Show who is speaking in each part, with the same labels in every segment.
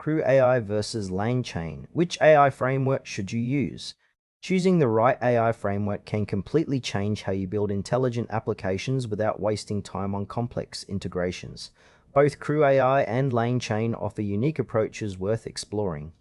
Speaker 1: CrewAI versus LangChain. Which AI framework should you use? Choosing the right AI framework can completely change how you build intelligent applications without wasting time on complex integrations. Both CrewAI and LangChain offer unique approaches worth exploring.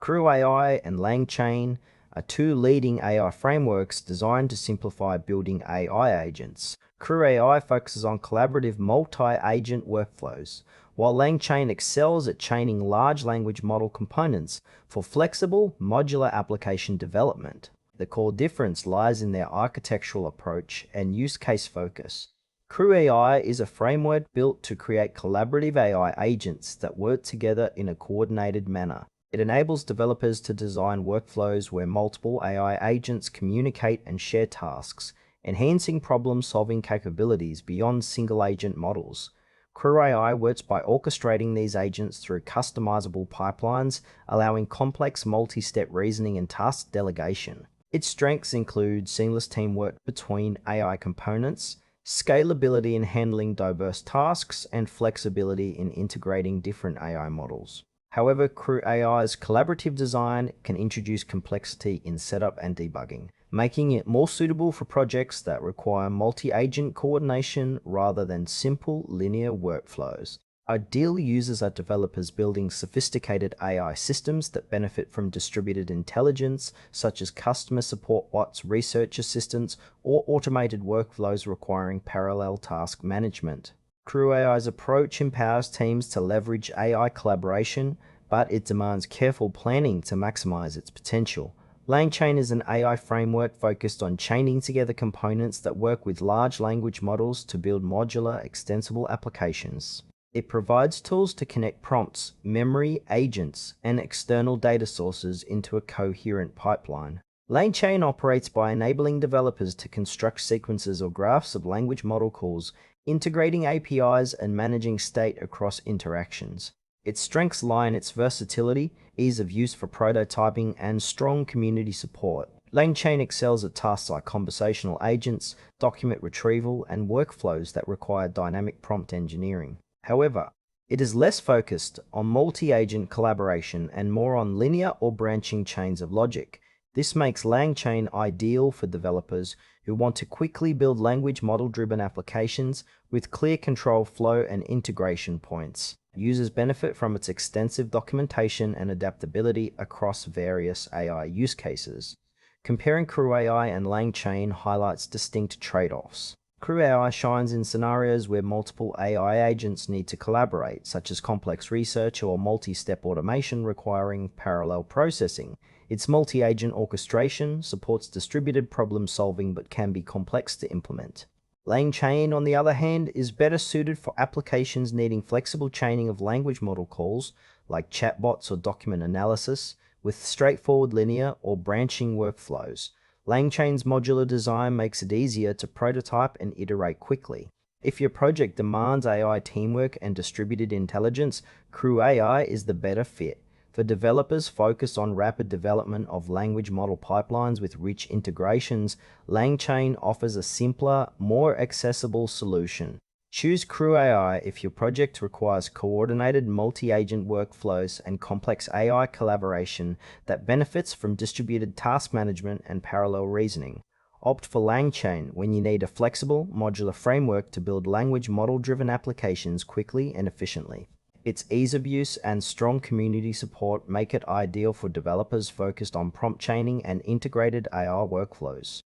Speaker 1: CrewAI and LangChain are two leading AI frameworks designed to simplify building AI agents. CrewAI focuses on collaborative multi-agent workflows, while LangChain excels at chaining large language model components for flexible, modular application development. The core difference lies in their architectural approach and use case focus. CrewAI is a framework built to create collaborative AI agents that work together in a coordinated manner. It enables developers to design workflows where multiple AI agents communicate and share tasks, enhancing problem-solving capabilities beyond single-agent models. CrewAI works by orchestrating these agents through customizable pipelines, allowing complex multi-step reasoning and task delegation. Its strengths include seamless teamwork between AI components, scalability in handling diverse tasks, and flexibility in integrating different AI models. However, CrewAI's collaborative design can introduce complexity in setup and debugging, making it more suitable for projects that require multi-agent coordination rather than simple linear workflows. Ideal users are developers building sophisticated AI systems that benefit from distributed intelligence, such as customer support bots, research assistants, or automated workflows requiring parallel task management. CrewAI's approach empowers teams to leverage AI collaboration, but it demands careful planning to maximize its potential. LangChain is an AI framework focused on chaining together components that work with large language models to build modular, extensible applications. It provides tools to connect prompts, memory, agents, and external data sources into a coherent pipeline. LangChain operates by enabling developers to construct sequences or graphs of language model calls, integrating APIs and managing state across interactions. Its strengths lie in its versatility, ease of use for prototyping, and strong community support. LangChain excels at tasks like conversational agents, document retrieval, and workflows that require dynamic prompt engineering. However, it is less focused on multi-agent collaboration and more on linear or branching chains of logic. This makes LangChain ideal for developers who want to quickly build language model-driven applications with clear control flow and integration points. Users benefit from its extensive documentation and adaptability across various AI use cases. Comparing CrewAI and LangChain highlights distinct trade-offs. CrewAI shines in scenarios where multiple AI agents need to collaborate, such as complex research or multi-step automation requiring parallel processing. Its multi-agent orchestration supports distributed problem-solving but can be complex to implement. LangChain, on the other hand, is better suited for applications needing flexible chaining of language model calls, like chatbots or document analysis, with straightforward linear or branching workflows. LangChain's modular design makes it easier to prototype and iterate quickly. If your project demands AI teamwork and distributed intelligence, CrewAI is the better fit. For developers focused on rapid development of language model pipelines with rich integrations, LangChain offers a simpler, more accessible solution. Choose CrewAI if your project requires coordinated multi-agent workflows and complex AI collaboration that benefits from distributed task management and parallel reasoning. Opt for LangChain when you need a flexible, modular framework to build language model-driven applications quickly and efficiently. Its ease of use and strong community support make it ideal for developers focused on prompt chaining and integrated AI workflows.